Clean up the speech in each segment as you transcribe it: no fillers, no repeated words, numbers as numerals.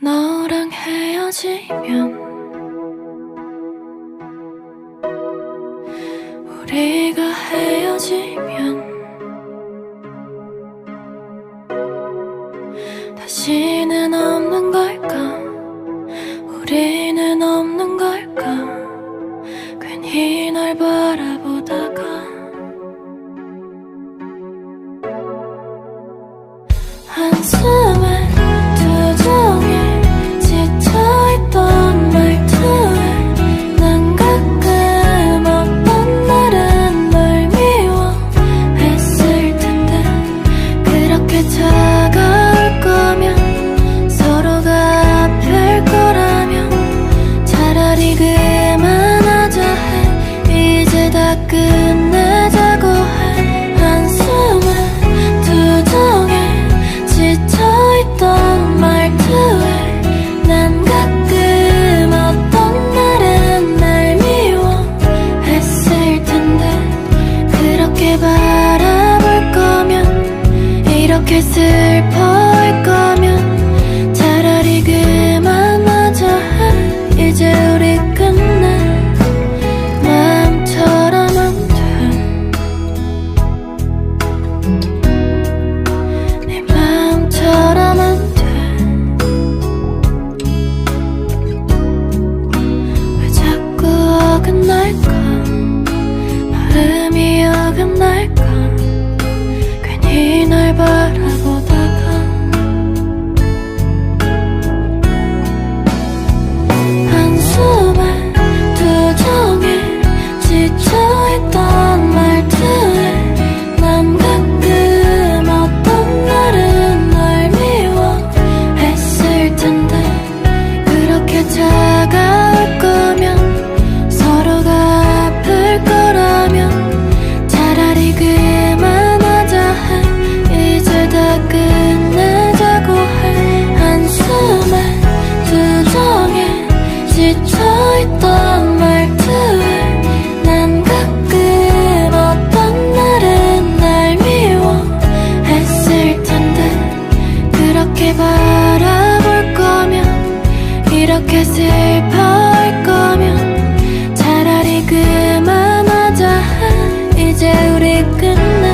너랑 헤어지면 우리가 헤어지면 다시는 없는 걸까? 우리는 없는 걸까? 괜히 널 바라보다가 한숨에 두 종일 지쳐있던 말투에 난 가끔 어떤 날은 널 미워했을 텐데 그렇게 차가울 거면 서로가 아플 거라면 차라리 그만하자 해. 이제 다 끝내자고 해. 한숨에 두 종일 지쳐있던 말투에 난 가끔 어떤 날은 날 미워했을 텐데 그렇게 바라볼 거면 이렇게 슬퍼할 거면 차라리 그만하자 해. 이제 우리 끝내 마음처럼 안 돼. 내 마음처럼 안 돼. 왜 자꾸 어긋날까? 마음이 어긋날까? 괜히 널 바라보다가 한숨에 두 종일 지쳐있던 말투에 난 가끔 어떤 날은 널 미워했을 텐데 그렇게 차가울 거면 서로가 아플 거라면 차라리 그만하자 해. 이제 다 끝내자고 해. 한숨에 두 종일 지쳐있던 말투에 난 가끔 어떤 날은 날 미워했을 텐데 그렇게 바라볼 거면 이렇게 슬퍼할 거면 차라리 그만하자 해. 이제 우리 끝내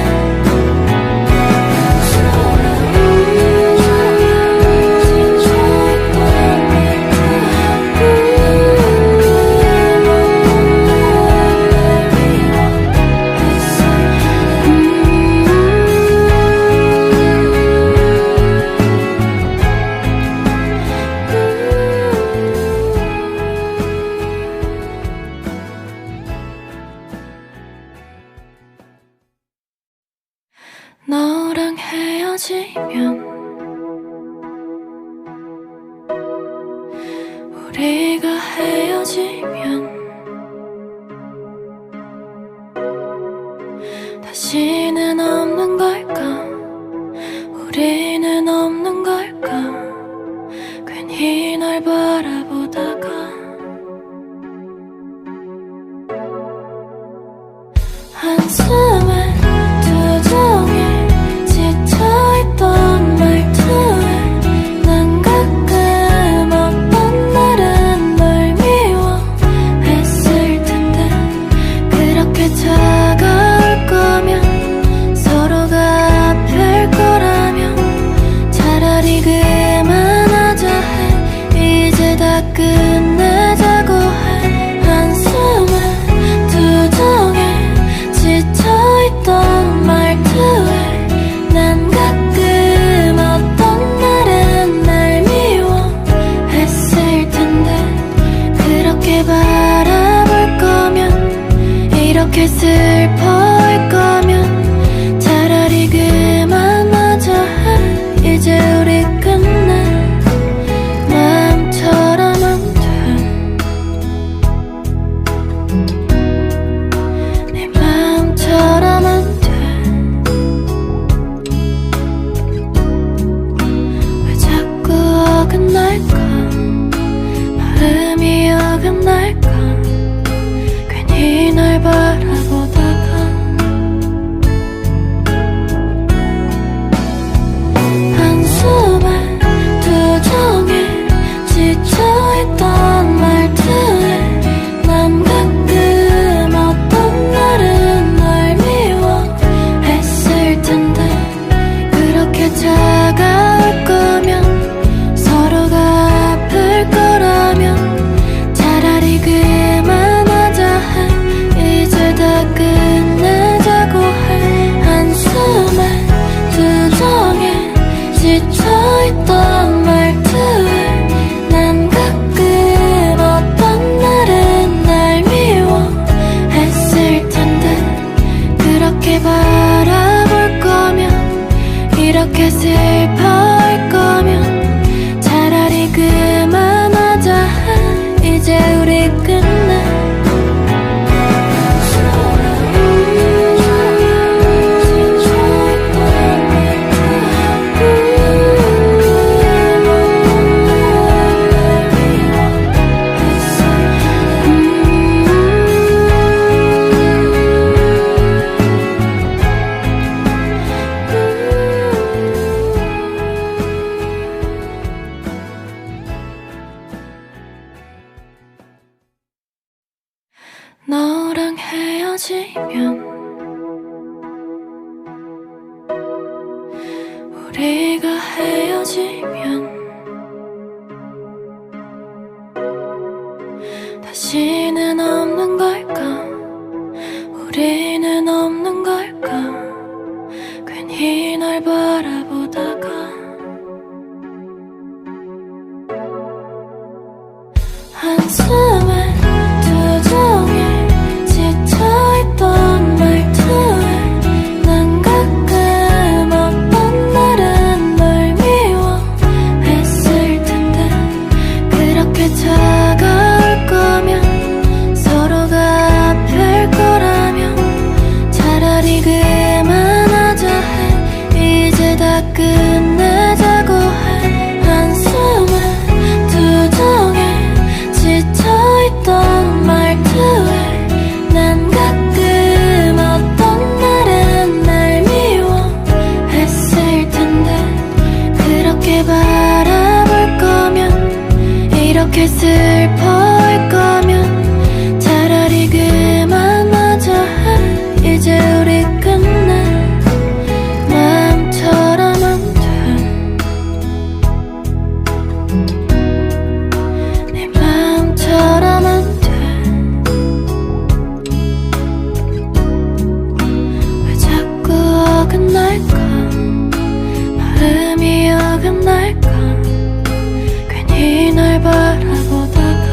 너랑 헤어지면 우리가 헤어지면 다시는 없는 걸까? 우리는 없는 걸까? 괜히 널 바라보다가 한숨에 두 종일 지쳐있던 말투에 난 가끔 어떤 날은 널 미워했을 텐데 그렇게 차가울 거면 서로가 아플 거라면 차라리 그만하자 해. 이제 다 끝내자고 해. 한숨에 두 종일 지쳐있던 말투에 난 가끔 어떤 날은 날 미워했을 텐데 그렇게 바라볼 거면 이렇게 슬퍼할 거면 차라리 그만하자 해. 이제 우리 끝내 마음처럼 안 돼. 내 마음처럼 안 돼. 왜 자꾸 어긋날까? 마음이 어긋날까? 괜히 널 바라보다가 한숨에 두 종일 헤어지면 우리가 헤어지면 다시는 없는 걸까? 우리는 없는 걸까? 괜히 널 바라보다가 한숨에 두 종일 지쳐있던 말투에 난 가끔 어떤 날은 널 미워했을 텐데 그렇게 차가울 거면 서로가 아플 거라면 차라리 그만하자 해 이제 다 끝내자고 해 한숨에 두 종일 지쳐있던 말투에 난 가끔 어떤 날은 날 미워했을 텐데 그렇게 바라볼 거면 이렇게 슬퍼할 거면 차라리 그만하자 해 이제 우리 끝내 마음처럼 안 돼 내 마음처럼 안 돼 왜 자꾸 어긋날까 마음이 어긋날까 괜히 날 바라보다가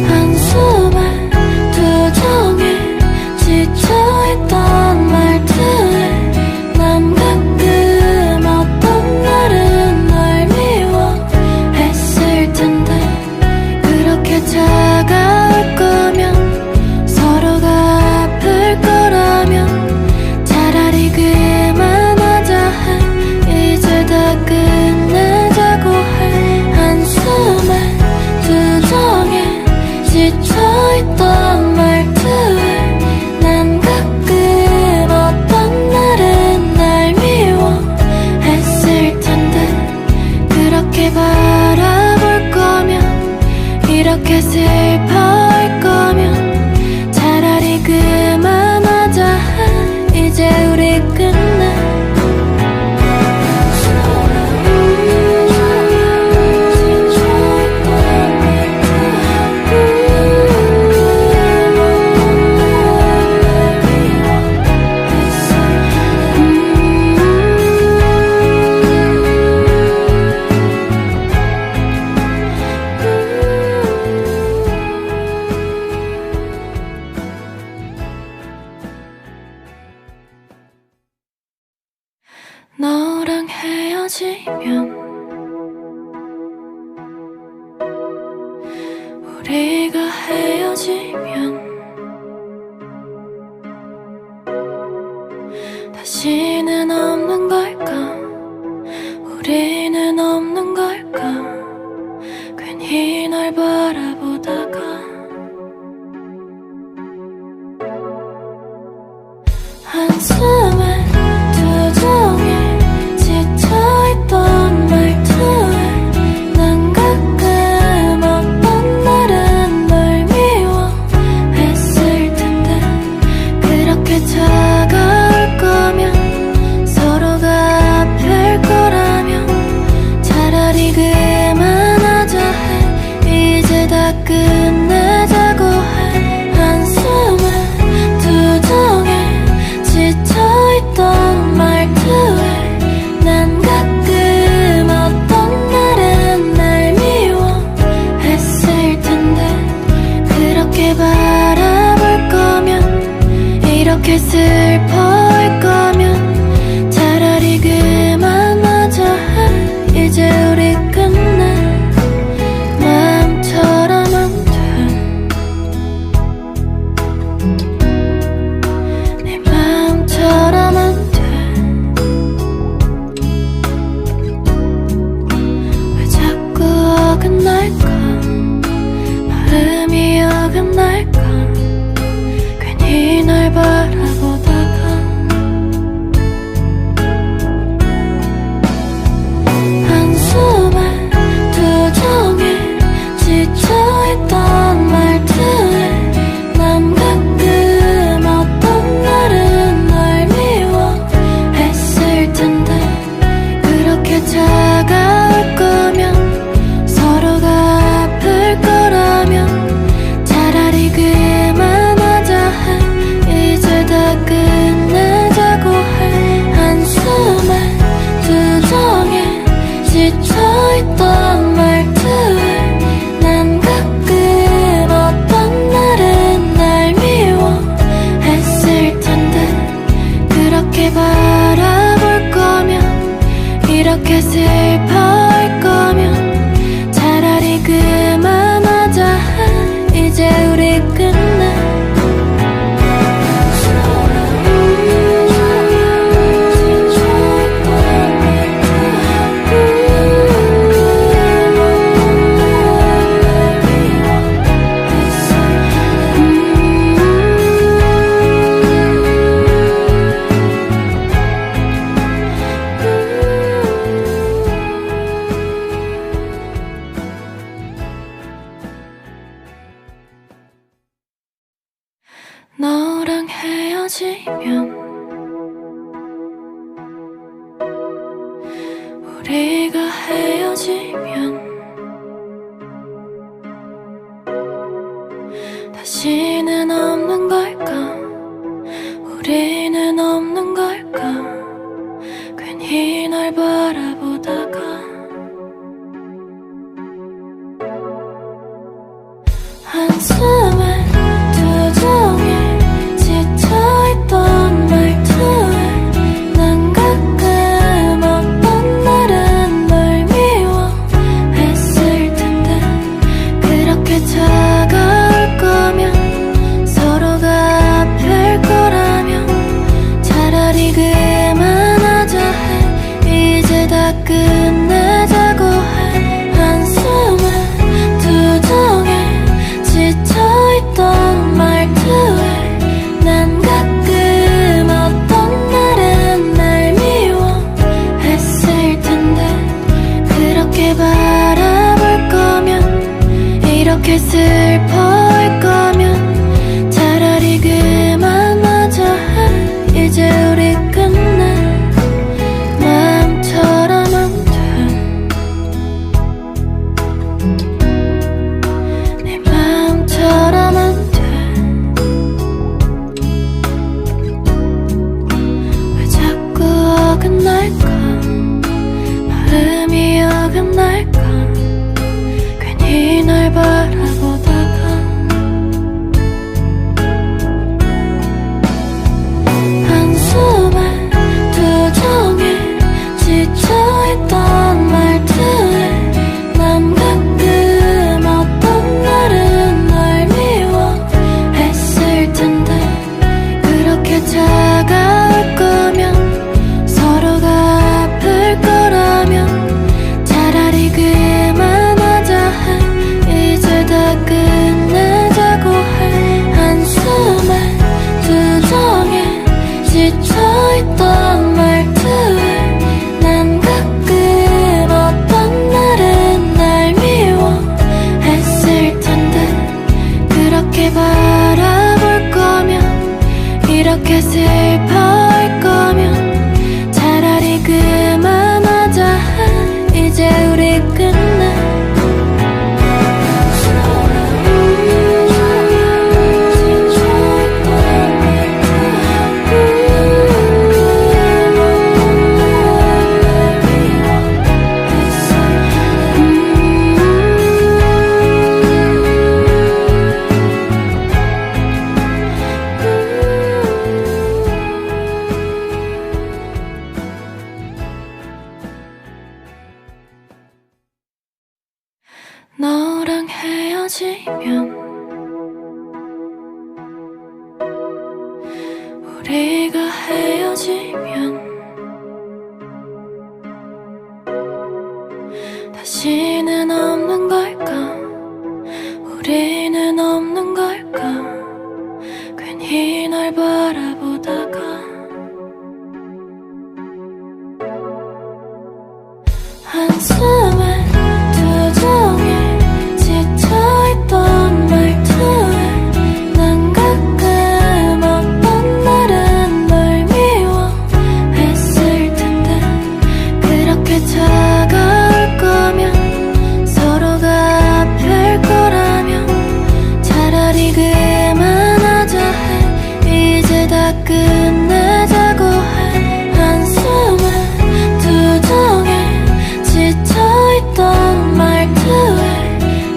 한숨에 두 종일 지쳐있던 말투에 난 가끔 어떤 날은 널 미워했을 텐데 그렇게 차가울 거면 서로가 아플 거라면 차라리 그만하자 해 이제 다 끝내자고 해 한숨에 두 종일 지쳐있던 말투에 난 가끔 어떤 날은 날 미워했을 텐데 그렇게 바라볼 거면 이렇게 슬퍼할 거면 차라리 그만하자 해 이제 우리 끝내 너랑 헤어지면 우리가 헤어지면 다시는 없는 걸까 우리는 없는 걸까 괜히 널 바라보다가 한숨에 두 종일 지쳐있던 말 우리가 헤어지면 다시는 없는 걸까? 우리는 없는 걸까? 괜히 널 바라보다가 한숨에 두 종일 지쳐있던 말투에 난 가끔 어떤 날은 널 미워했을 텐데 그렇게 차가울 거면 서로가 아플 거라면 차라리 그만하자 해. 이제 다 끝내자고 해. 한숨에 두 종일 지쳐있던 말투에 난 가끔 어떤 날은 날 미워했을 텐데 그렇게 바라볼 거면 이렇게 슬퍼할 거면 차라리 그만하자 해. 이제 우리 끝내 마음처럼 안 돼. 내 마음처럼 안 돼. 왜 자꾸 어긋날까? 마음이 어긋날까? 괜히 널 바라보다가 한숨에 두 종일 지쳐있던 말투에 난 가끔 어떤 날은 널 미워했을 텐데 그렇게 차가울 거면 서로가 아플 거라면 차라리 그만하자 해. 이제 다 끝내자고 해. 한숨에 두 종일 지쳐있던 말투에 난 가끔 어떤 날은 날 미워했을 텐데 그렇게 바라볼 거면 이렇게 슬퍼할 거면 차라리 그만하자 해. 이제 우리 끝내 너랑 헤어지면 우리가 헤어지면 다시는 없는 걸까? 우리는 없는 걸까? 괜히 널 바라보다가 한숨에 두 종일 지쳐있던 말투에 난 가끔 어떤 날은 널 미워했을 텐데 그렇게 차가울 거면 서로가 아플 거라면 차라리 그만하자 해. 이제 다 끝내자고 해. 한숨에 두 종일 지쳐있던 말투에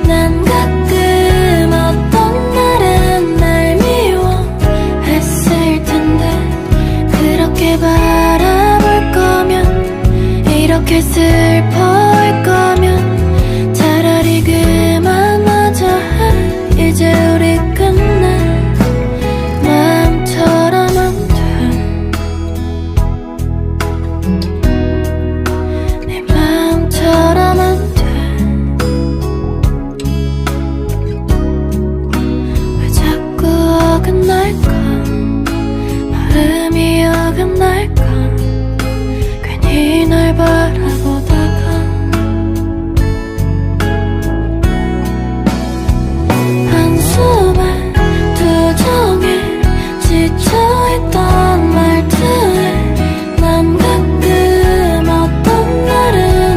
난 가끔 어떤 날은 날 미워했을 텐데 그렇게 바라볼 거면 이렇게 슬퍼할 거면 차라리 그만하자 해. 이제 우리 끝내 마음처럼 안 돼. 내 마음처럼 안 돼. 왜 자꾸 어긋날까? 마음이 어긋날까? 괜히 널 바라보다가 한숨에 두 종일 지쳐있던 말투에 난 가끔 어떤 날은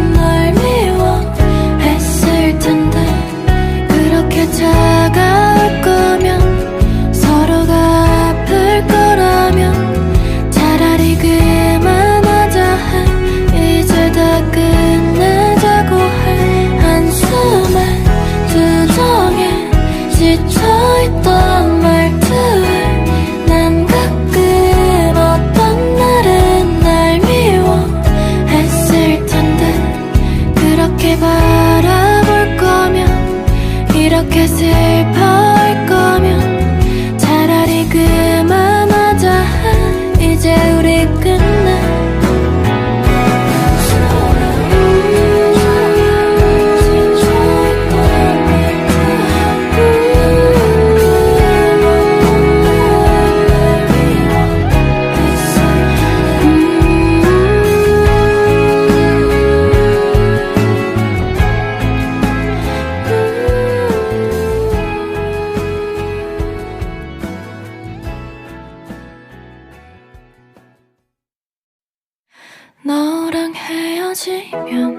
헤어지면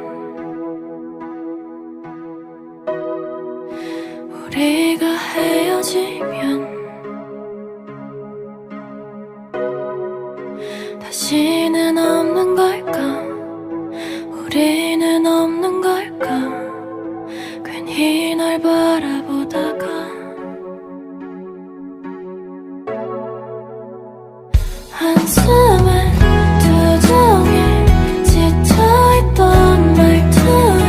우리가 헤어지면 다시는 없는 걸까? 우리는 없는 걸까? 괜히 널 바라보다가 한숨에 두 종일 지쳐있던 말투에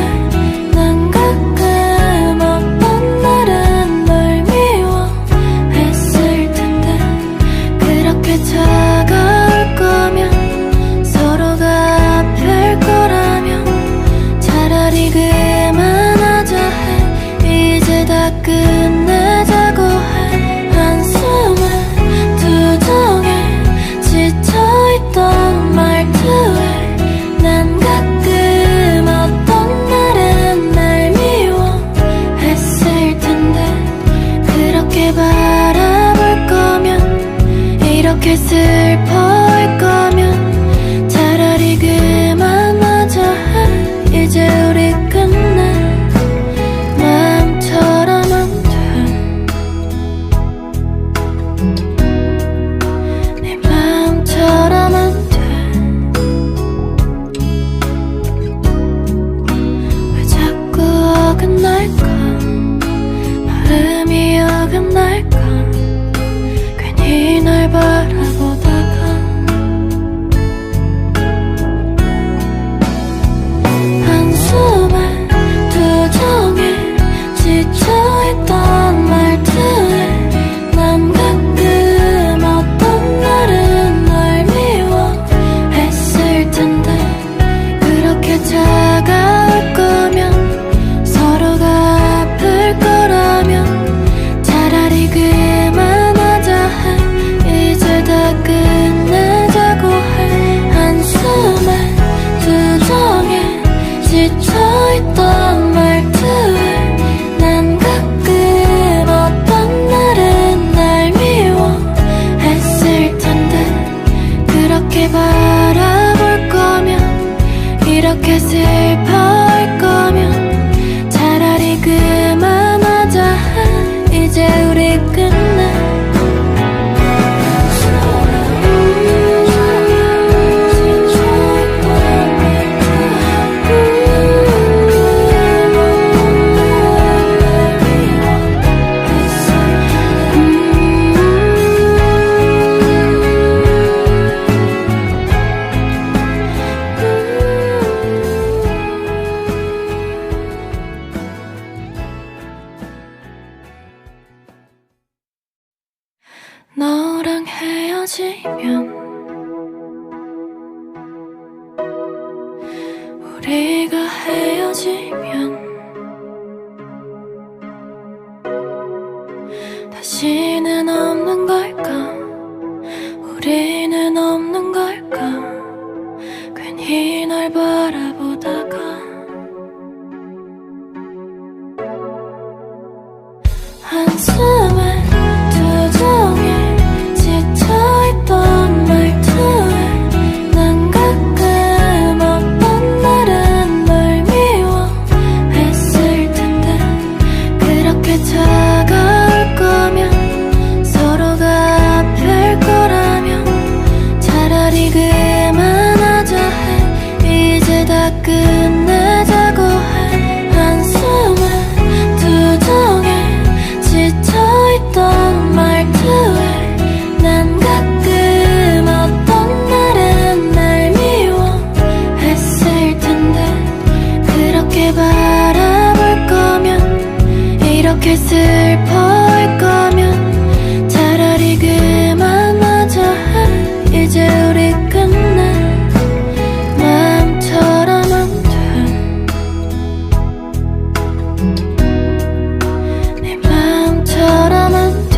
난 가끔 어떤 날은 널 미워했을 텐데 그렇게 차가울 거면 서로가 아플 거라면 차라리 그만하자 해. 이제 다 끝내자고 해. 한숨에 두 종일 지쳐있던 말투에 난 가끔 어떤 날은 날 미워했을 텐데 그렇게 바라볼 거면 이렇게 슬퍼할 거면 차라리 그만하자 해. 이제 우리 끝내 마음처럼 안 돼. 내 마음처럼 안 돼. 왜 자꾸 어긋날까? 마음이 어긋날까? 괜히 널 바라보다가 한숨에 두 종일 지쳐있던 말투에 난 가끔 어떤 날은 널 미워했을 텐데 그렇게 차가울 거면 서로가 아플 거라면 차라리 그만하자 해. 이제 다 끝내자고 해. 한숨에 두 종일 지쳐있던 말투에 난 가끔 어떤 날은 날 미워했을 텐데 그렇게 바라볼 거면 이렇게 슬퍼할 거면 차라리 그만하자 해. 이제 우리 끝내 너랑 헤어지면 우리가 헤어지면 다시는 없는 걸까? 우리는 없는 걸까? 괜히 널 바라보다가 한숨에 두 종일 지쳐있던 말투에 난 가끔 어떤 날은 널 미워했을 텐데 그렇게 차가울 거면 서로가 아플 거라면 차라리 그만하자 해. 이제 다 끝내자고 해. 한숨에 두 종일 지쳐있던 말투에 난 가끔 어떤 날은 날 미워했을 텐데 그렇게 바라볼 거면 이렇게 슬퍼할 거면 차라리 그만하자 해. 이제 우리 끝내 마음처럼 안 돼. 내 마음처럼 안 돼.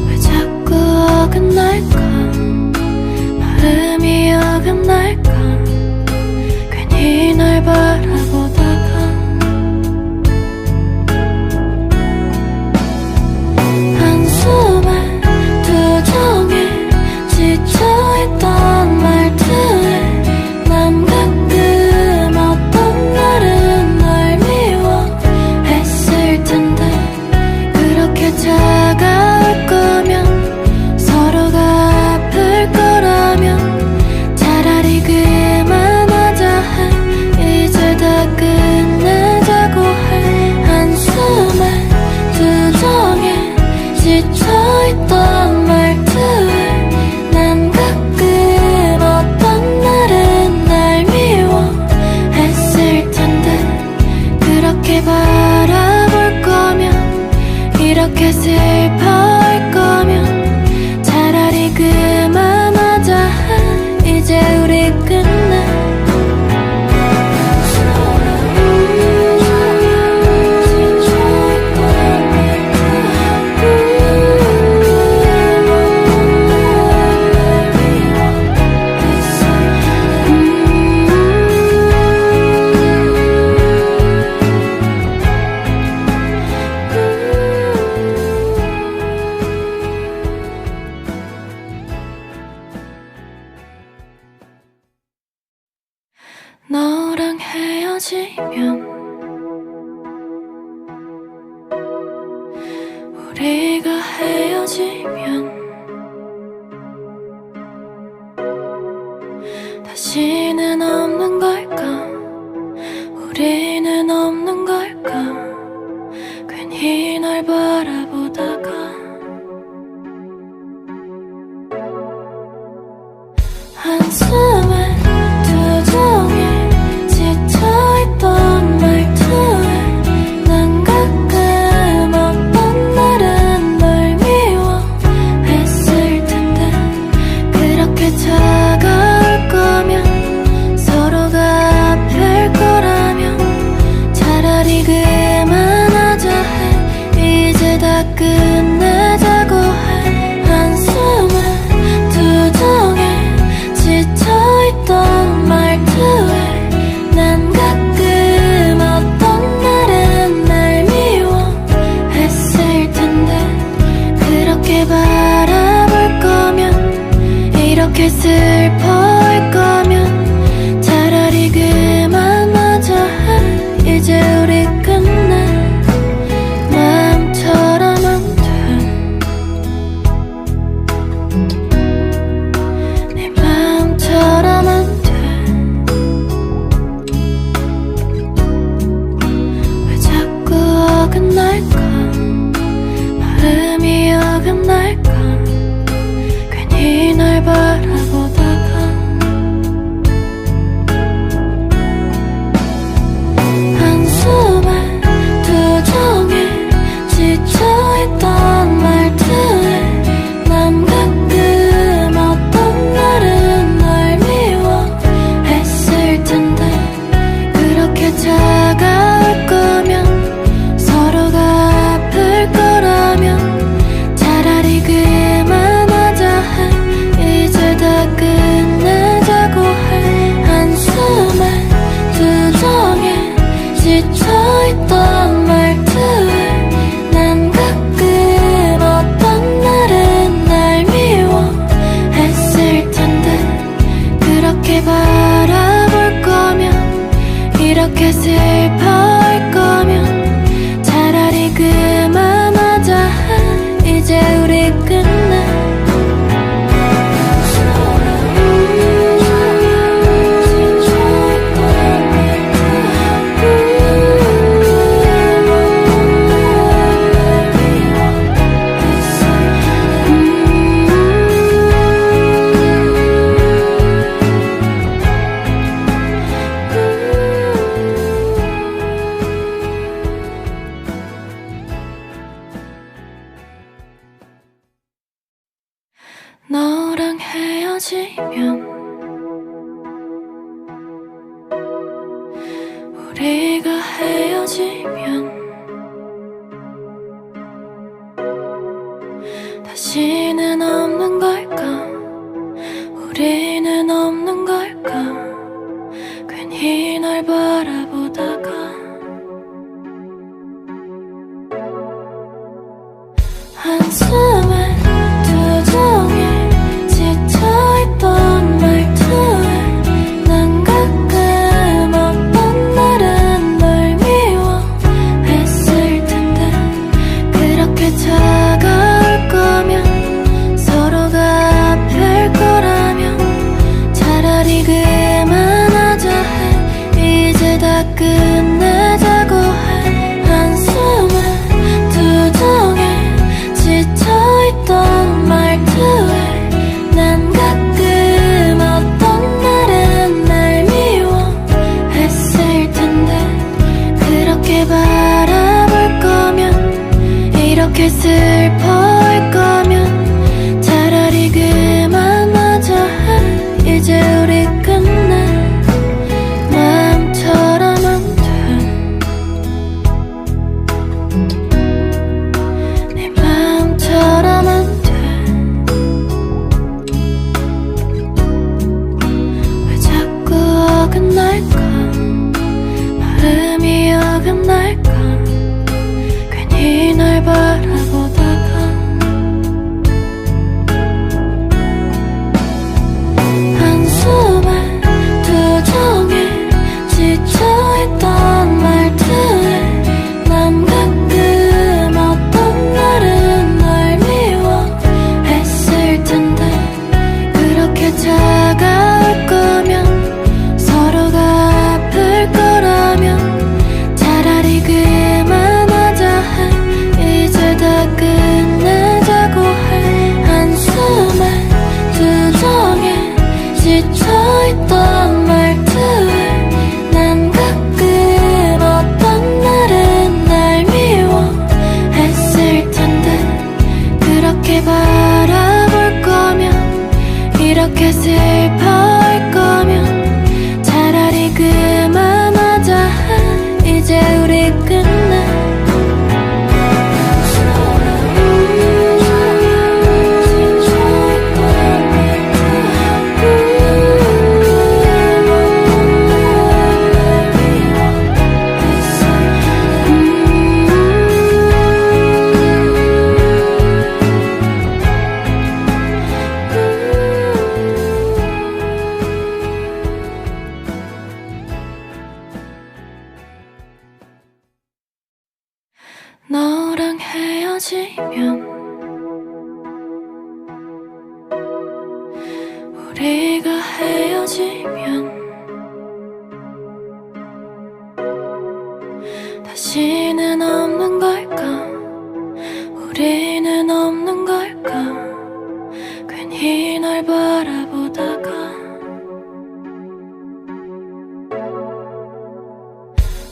왜 자꾸 어긋날까? 마음이 어긋날까? 괜히 널 바라보다가 한숨에 두 종일 지쳐있던 헤어지면 우리가 헤어지면 다시는 없는 걸까? 우리는 없는 걸까? 괜히 널 바라보다가 한숨에 두 종일 지쳐있던 말투에 난 가끔 어떤 날은 널 미워했을 텐데 그렇게 차가울 거면 서로가 아플 거라면 차라리 그만하자 해 이제 다 끝내자고 해 한숨에 두 종일 지쳐있던 말투에 난 가끔 어떤 날은 날 미워했을 텐데 그렇게 바라볼 거면 이렇게 슬퍼할 거면 차라리 그만하자 해 이제 우리 끝내 마음처럼 안 돼 내 마음처럼 안 돼 왜 자꾸 어긋날까 마음이 어긋날까 괜히 날 바라보다가 한숨에 두 종일 지쳐있던 말투에 난 가끔 어떤 날은 널 미워했을 텐데 그렇게 차가울 거면 서로가 아플 거라면 차라리 그만하자 해 이제 다 끝내자고 해 한숨에 두 종일 지쳐있던 말투에 난 가끔 어떤 날은 날 미워했을 텐데 그렇게 바라볼 거면 이렇게 슬퍼할 거면 차라리 그만하자 해 이제 우리 끝내 너랑 헤어지면 우리가 헤어지면 다시는 없는 걸까 우리는 없는 걸까 괜히 널 바라보다가 한숨에 두 종일 지쳐있던 말투에 난 가끔 어떤 날은 널 미워했을 이렇게 슬퍼할 거면 차라리 그만하자 해. 이제 우리 끝내. 너랑 헤어지면 우리가 헤어지면 다시는 없는 걸까? 우리는 없는 걸까? 괜히 널 바라보다가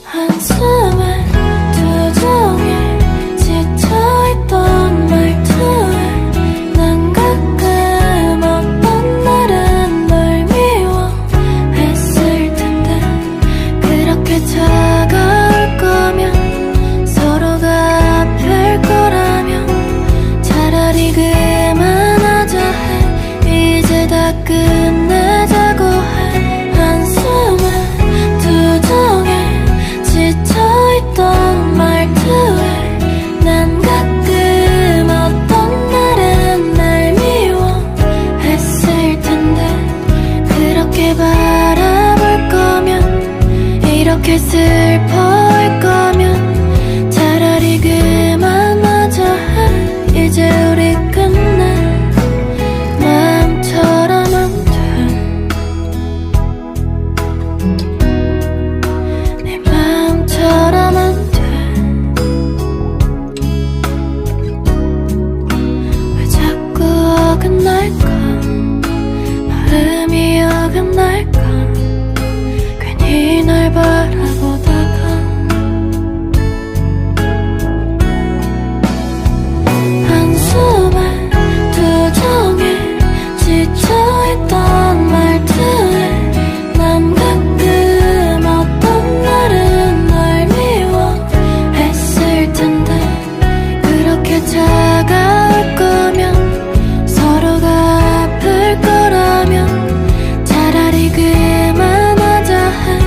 한숨에 두 종일 지쳐있던 말투에 난 가끔 어떤 날은 널 미워했을 텐데 그렇게 차가울 거면 서로가 아플 거라면 차라리 그만하자 해. 이제 다 끝내자고 해. 한숨에 두 종일 지쳐있던 말투에 난 가끔 어떤 날은 날 미워했을 텐데 그렇게 바라볼 거면 이렇게 슬퍼할 거면 차라리 그만하자 해. 이제 우리 끝내. 마음처럼 안 돼. 내 마음처럼 안 돼. 어긋날까? 마음이 어긋날까? 괜히 날 바라보다가 한숨에 두 종일 지쳐있던 말투에 난 가끔 어떤 날은 널 미워했을 텐데 그렇게 차가울 거면 서로가 아플 거라면 차라리 그만하자 해.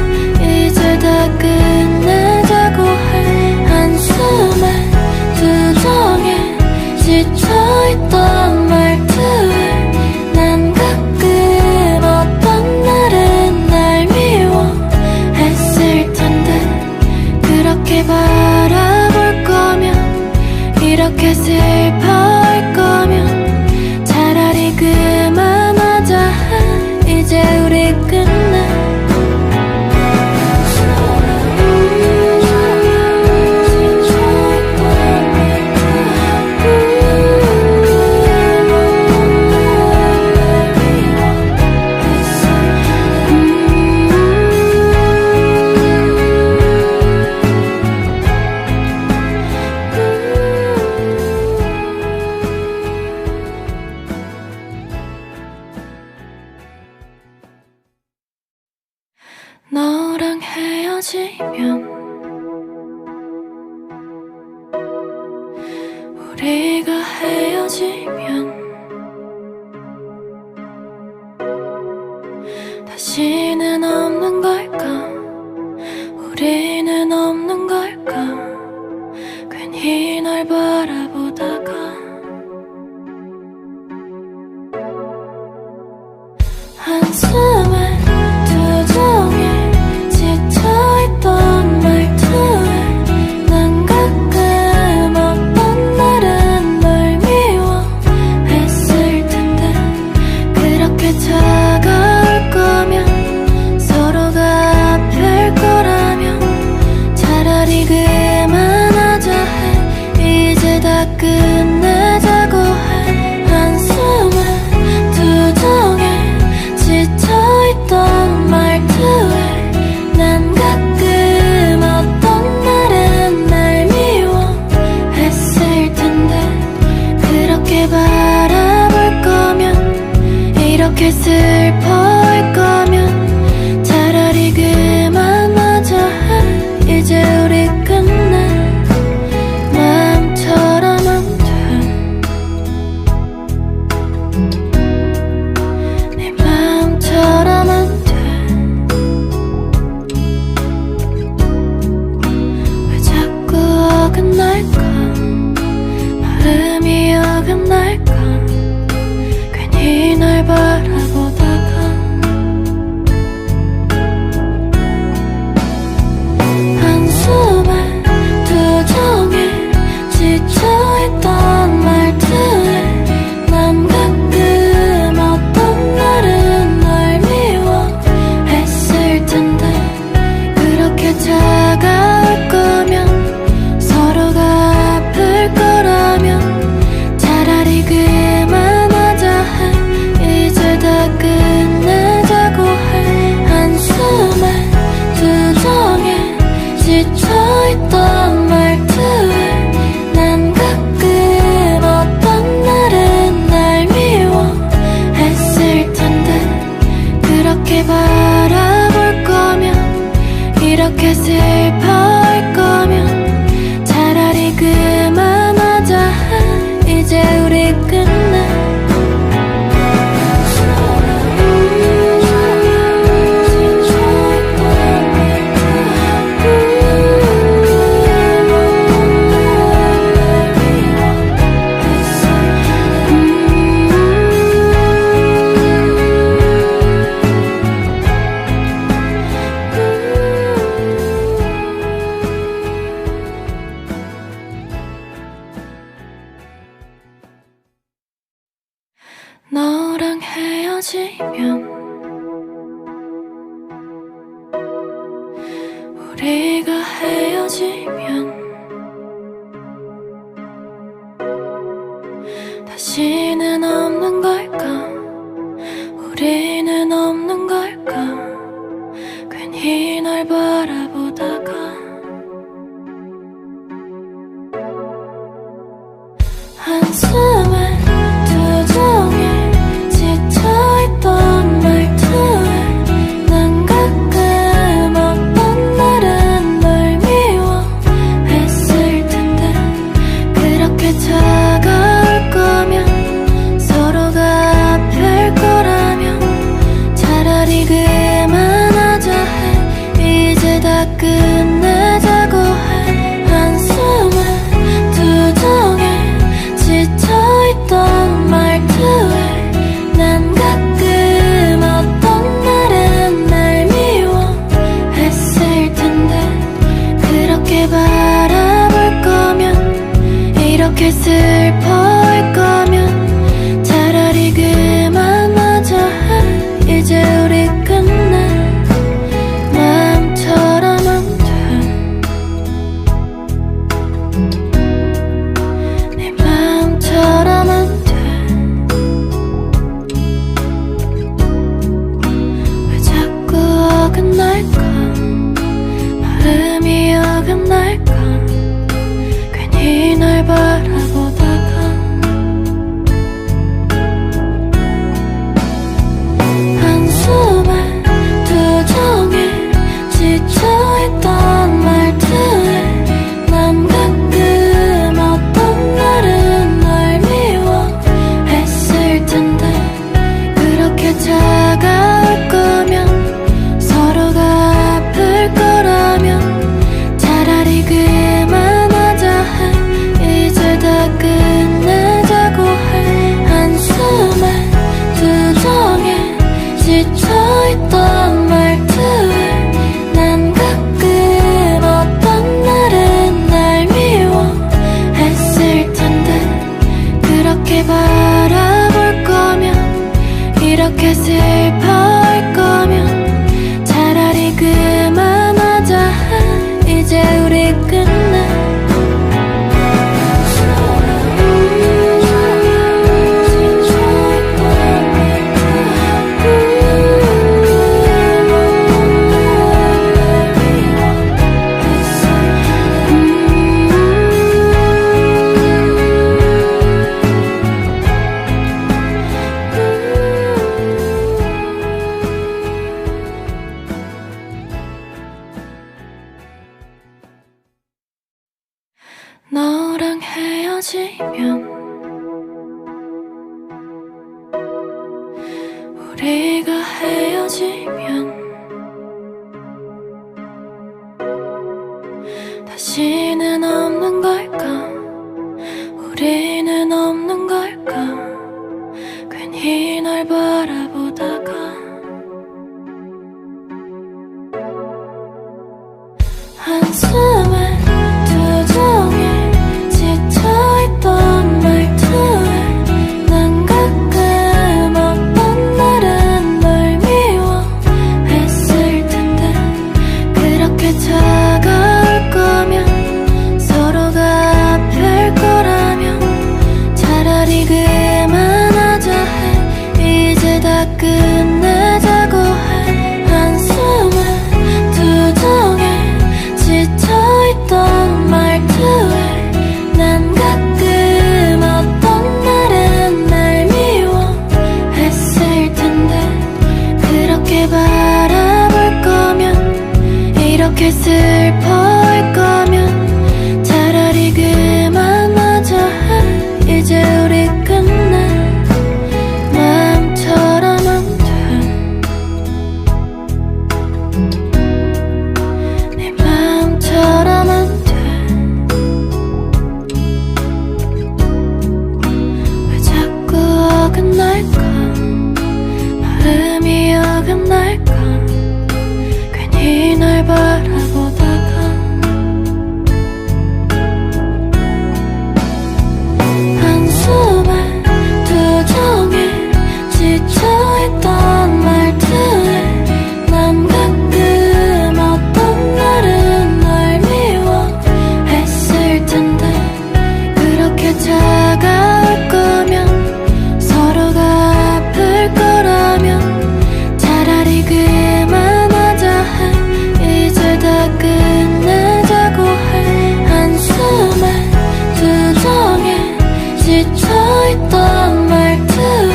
이제 다 끝내자고 해. 한숨에 두 종일 지쳐있던 말투에 난 가끔 어떤 날은 날 미워했을 텐데 그렇게 바라볼 거면 이렇게 슬퍼할 거면 차라리 그만하자 해. 이제 우리 끝내. 너랑 헤어지면 우리가 헤어지면 다시는 없는 걸까? 우리는 없는 걸까? 괜히 널 바라보다가 한숨에 두 종일 지쳐있던 말투에 난 가끔 어떤 날은 널 미워했을 텐데 그렇게 차가울 거면 서로가 아플 거라면 차라리 그만하자 해. 이제 다 끝내자고 해. 한숨에 두 종일 지쳐 이렇게 슬퍼할 거면 차라리 그만하자 해. 이제 우리 끝내. 마음처럼 안 돼. 내 마음처럼 안 돼. 왜 자꾸 어긋날까? 마음이 어긋날까? 괜히 날 바라보다가 한숨에 투정에 지쳐있던 말투에 난 가끔 어떤 날은 널 미워했을 텐데 그렇게 차가울 거면 서로가 아플 거라면 차라리 그만하자 해. 이제 다 끝내자고 해. 한숨에 투정에 지쳐있던 말투에 난 가끔 어떤 날은 날 미워했을 텐데 그렇게 바라볼 거면 이렇게 슬퍼할 거면 차라리 그만하자 해. 이제 우리 끝내. 너랑 헤어지면 우리가 헤어지면 다시는 없는 걸까? 우리는 없는 걸까? 괜히 널 바라보다가 한숨에 투정에 지쳐있던 말투에 난 가끔 어떤 날은 널 미워했을 텐데 그렇게 차가울 거면 서로가 아플 거라면 차라리 그만하자 해. 이제 다 끝내자고 해. 한숨에 투정에 지쳐있던 말투에 난 가끔 어떤 날은 날 미워했을 텐데 그렇게 바라볼 거면 이렇게 슬퍼할 거면 차라리 그만하자 해. 이제 우리 끝내. 마음처럼 안 돼. 내 마음처럼 안 돼. 왜 자꾸 어긋날까? 마음이 어긋날까? 괜히 날 바라보다가 한숨에 투정에 지쳐있던 말투에 난 가끔 어떤 날은 널 미워했을 텐데 그렇게 차가울 거면 서로가 아플 거라면 차라리 그만하자 해. 이제 다 끝내자고 해. 한숨에 투정에 지쳐있던 말투에 난 가끔 어떤 날은 날 미워했을 텐데 그렇게 바라볼 거면 이렇게 슬퍼할 거면 차라리 그만하자 해. 이제 우리 끝내. 우리가 헤어지면 다시는 없는 걸까? 우리는 없는 걸까? 괜히 널 바라보다가 한숨에 두 종일 지쳐있던 말투에 난 가끔 어떤 날은 널 미워했을 텐데 그렇게 차가울 거면 서로가 아플 거라면 차라리 그만하자 해 이제 다 끝내자고 해 한숨에 두 종일 지쳐있던 말투에 난 가끔 어떤 날은 날 미워했을 텐데 그렇게 바라볼 거면 이렇게 슬퍼할 거면 차라리 그만하자 해 이제 우리 끝내 마음처럼 안 돼 내 마음처럼 안 돼 왜 자꾸 어긋날까 마음이 어긋날까 괜히 널 바라보다가 한숨에 두 종일 지쳐있던 말투에 난 가끔 어떤 날은 널 미워했을 텐데 그렇게 차가울 거면 서로가 아플 거라면 차라리 그만하자 해 이제 다 끝내자고 해 한숨에 두 종일 지쳐있던 말투에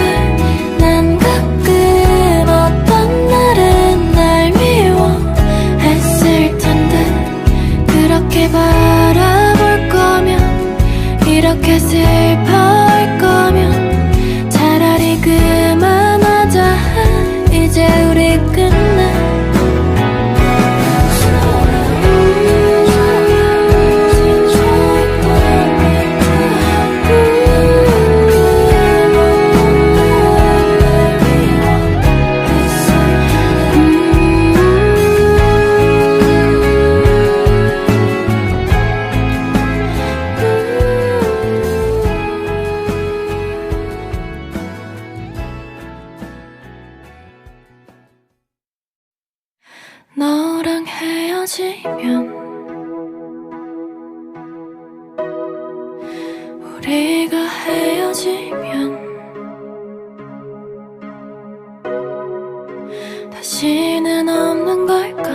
난 가끔 어떤 날은 날 미워했을 텐데 그렇게 바라볼 거면 이렇게 슬퍼할 거면 차라리 그만하자 해 이제 우리 끝내 너랑 헤어지면 우리가 헤어지면 다시는 없는 걸까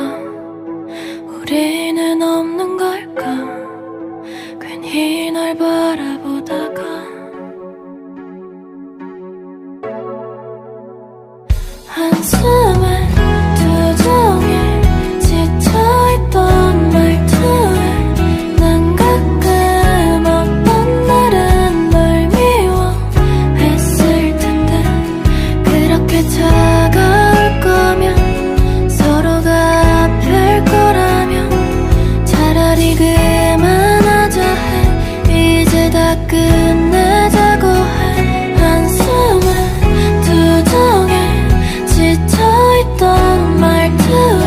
우리는 없는 걸까 괜히 널 바라보다가 한숨에 두 종일 지쳐있던 말투에 난 가끔 어떤 날은 널 미워했을 텐데 그렇게 차가울 거면 서로가 아플 거라면 차라리 그만하자 해 이제 다 끝내자고 해 한숨에 두 종일 지쳐있던 말투에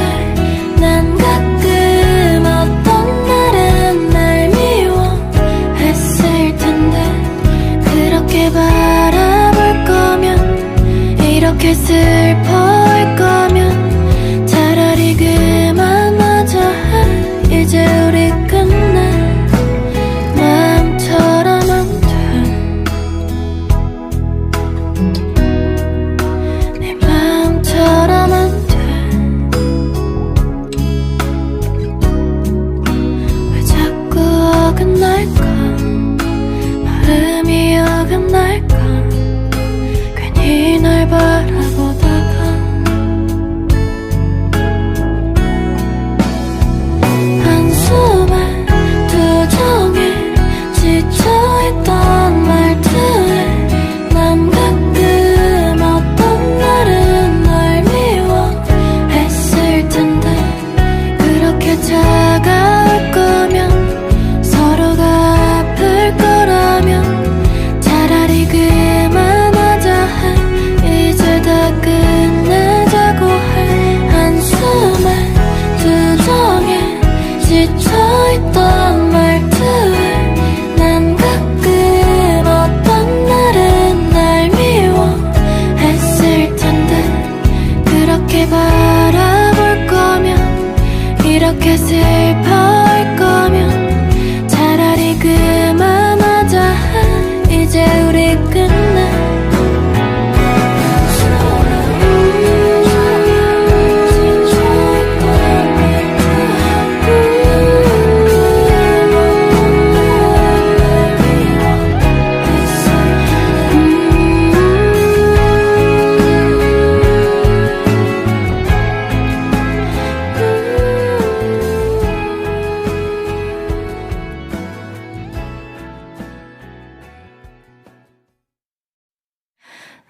난 가끔 어떤 날은 날 미워했을 텐데 그렇게 바라볼 거면 이렇게 슬퍼할 거면 차라리 그만하자 해 이제 우리 끝내 마음처럼 안 돼 내 마음처럼 안 돼 왜 자꾸 어긋날까 마음이 어긋날까 괜히 널 바라보다가 이렇게 바라볼 거면, 이렇게 슬퍼할 거면 차라리 그만하자. 이제 우리 끝내.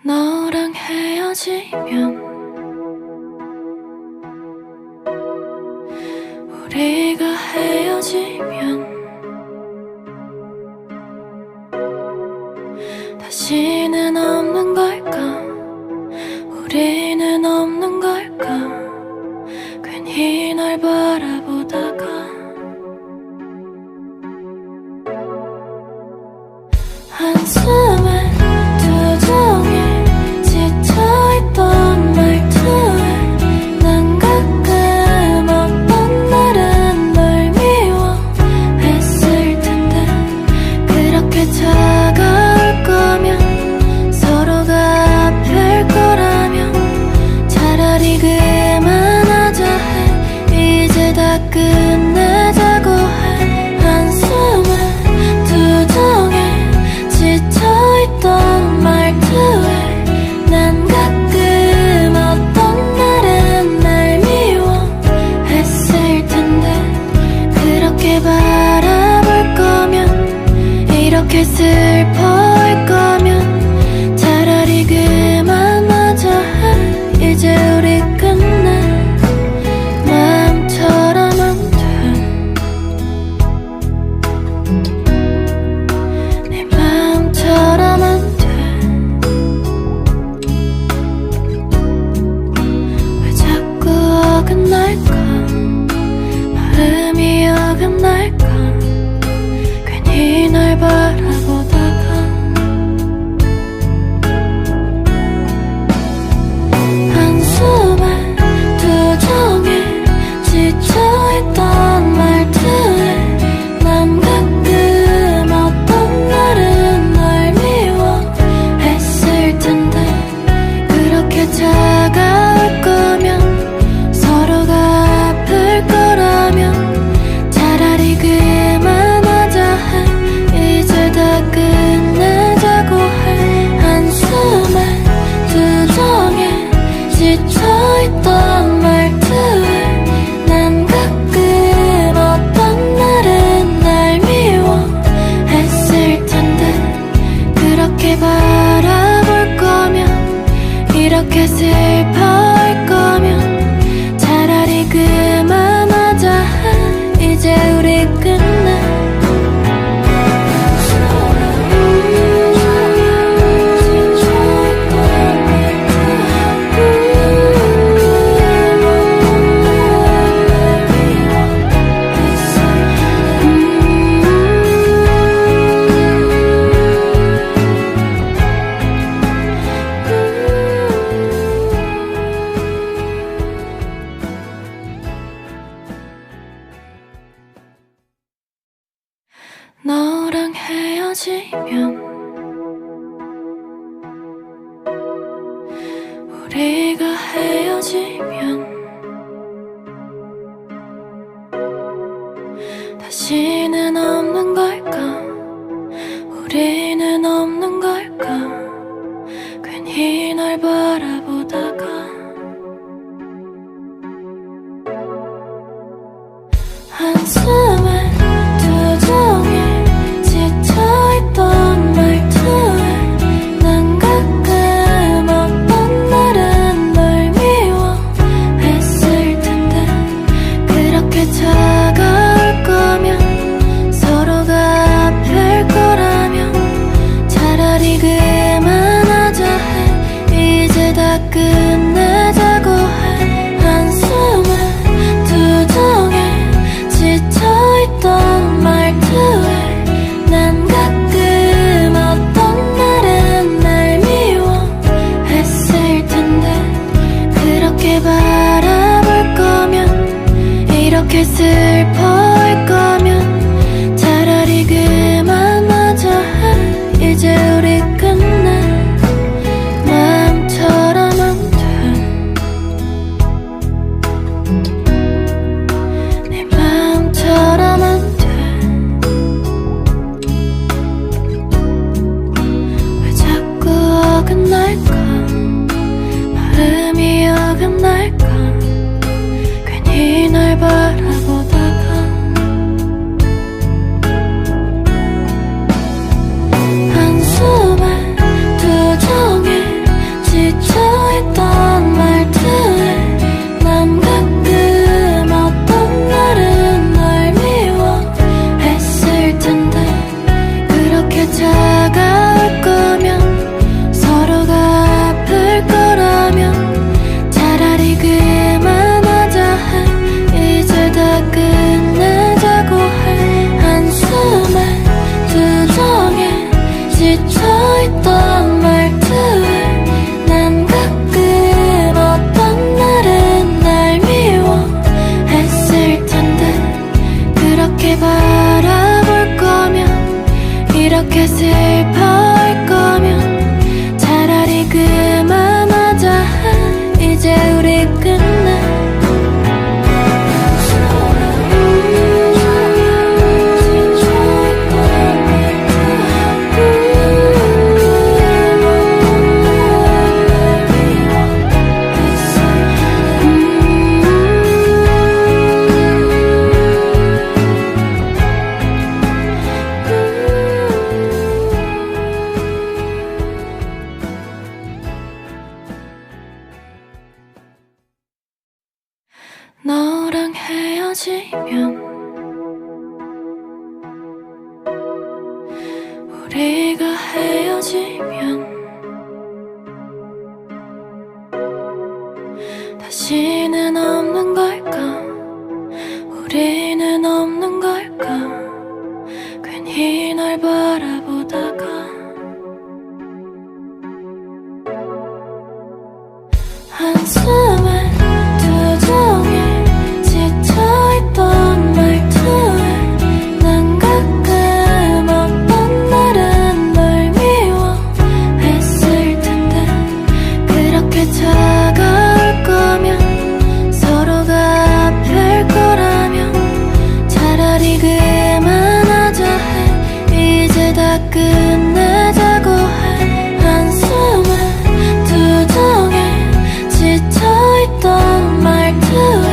너랑 헤어지면 우리가 헤어지면 다시는 없는 걸까? 우리는 없는 걸까? 괜히 널 바라보다가 한숨에 두 종일 지쳐있던 말투에 난 가끔 어떤 날은 널 미워했을 텐데, 그렇게 차가울 거면 서로가 아플 거라면 차라리 그만하자 해. 이제 다 끝내자고 해. 한숨에 두 종일 지쳐있던 말투에 난 가끔 어떤 날은 날 미워했을 텐데, 그렇게 바라볼 거면, 이렇게 슬퍼할 거면 차라리 그만하자 해. 이제 우리 끝내. 마음처럼 안 돼. 내 마음처럼 안 돼. 어긋날까? 마음이 어긋날까? 괜히 널 바라보다가 한숨에 두 종일 지쳐있던 말투에 난 가끔 어떤 날은 널 미워했을 텐데, 그렇게 차가울 거면 서로가 아플 거라면 차라리 그만하자 해. 이제 다 끝내자고 해. 한숨에 두 종일 지쳐있던 말투에 난 가끔 어떤 날은 날 미워했을 텐데, 그렇게 바라볼 거면, 이렇게 슬퍼할 거면 차라리 그만하자 해. 이제 우리 끝내. 너랑 헤어지면 우리가 헤어지면 다시는 없는 걸까? 우리는 없는 걸까? 괜히 널 바라보다가 한숨에 두 종일 지쳐있던 말투에 난 가끔 어떤 날은 널 미워했을 텐데, 그렇게 차가울 거면 서로가 아플 거라면 차라리 그만하자 해. 이제 다 끝내자고 해. 한숨에 두 종일 지쳐 이렇게 슬퍼할 거면 차라리 그만하자 해. 이제 우리 끝내. 마음처럼 안 돼. 내 마음처럼 안 돼. 왜 자꾸 어긋날까? 마음이 어긋날까? 괜히 날 바라보다가 한숨에 투정에 지쳐있던 말투에 난 가끔 어떤 날은 널 미워했을 텐데 그렇게 차가울 거면 서로가 아플 거라면 차라리 그만하자 해. 이제 다 끝내자고 해. 한숨에 투정에 지쳐있던 말투에 난 가끔 어떤 날은 날 미워했을 텐데 그렇게 바라볼 거면 이렇게 슬퍼할 거면 차라리 그만하자 해. 이제 우리 끝내. 너랑 헤어지면 우리가 헤어지면 다시는 없는 걸까? 우리는 없는 걸까? 괜히 널 바라보다가 한숨에 투정에 지쳐있던 말투에 난 가끔 어떤 날은 널 미워했을 텐데 그렇게 차가울 거면 서로가 아플 거라면 차라리 그만하자 해. 이제 다 끝내자고 해. 한숨에 투정에 지쳐있던 말투에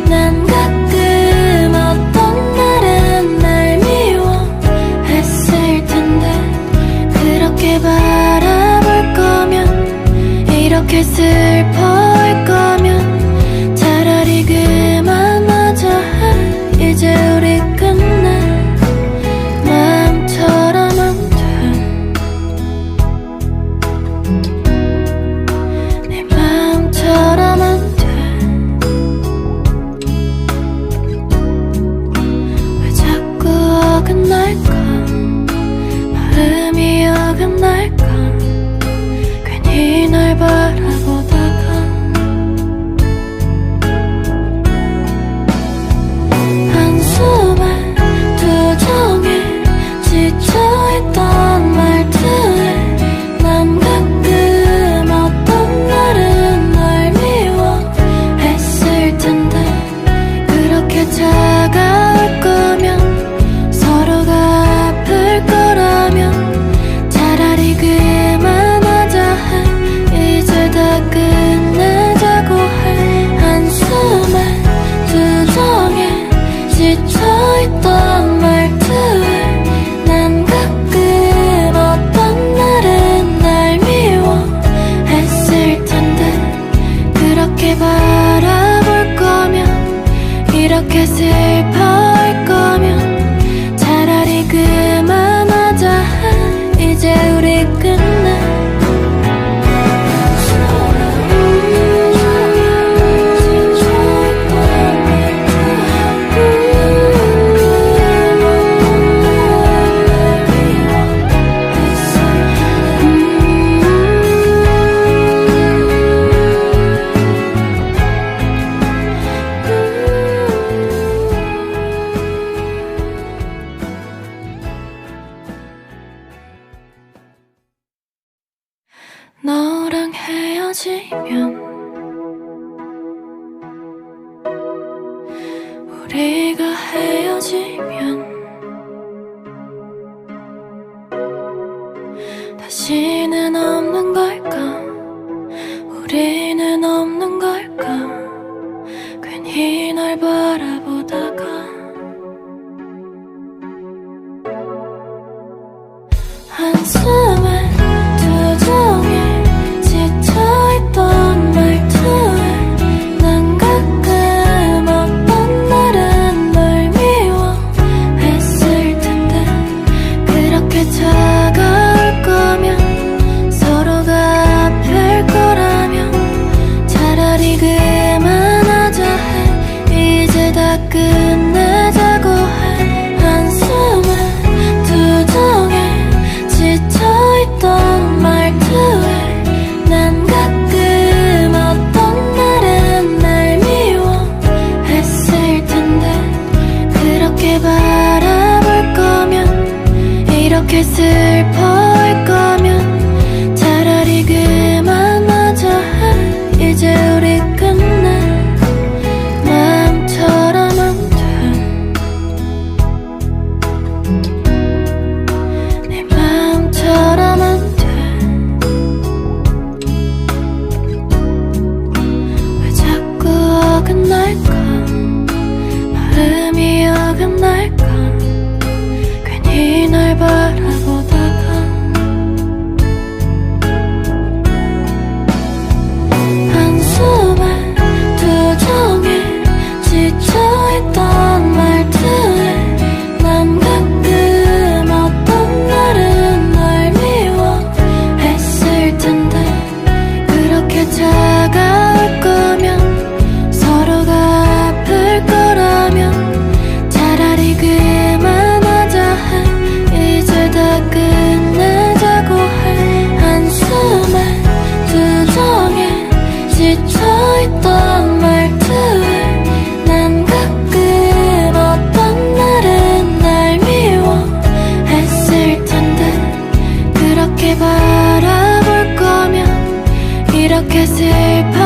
난 가끔 어떤 날은 날 미워했을 텐데 그렇게 바라볼 거면 이렇게 슬퍼할 거면 차라리 그만하자 해. 이제 우리 끝내. 마음처럼 안 돼. 내 마음처럼 안 돼. 왜 자꾸 어긋날까? 마음이 어긋날까? 괜히 날 바라보다가 우리는 없는 걸까? 괜히 널 바라보다가 한숨에 두 종일 지쳐있던 말투에 난 가끔 어떤 날은 널 미워했을 텐데 그렇게 차가울 거면 서로가 아플 거라면 차라리 그만하자 해 이제 다 끝내자고 해 한숨에 두 종일 지쳐있던 말투에 난 가끔 어떤 날은 날 미워했을 텐데 그렇게 바라볼 거면 이렇게 슬퍼할 거면 차라리 그만하자 해 이제 우리 끝내 마음처럼 안 돼 내 마음처럼 안 돼 왜 자꾸 어긋날까 마음이 어긋날까 괜히 널 바라보다가 한숨에 두 종일 지쳐있던 말투에 난 가끔 어떤 날은 널 미워했을 텐데 그렇게 차가울 거면 서로가 아플 거라면 차라리 그만하자 해 이제 다 끝내자고 해 한숨에 두 종일 지쳐있던 말투에 난 가끔 어떤 날은 날 미워했을 텐데 그렇게 바라볼 거면 이렇게 슬퍼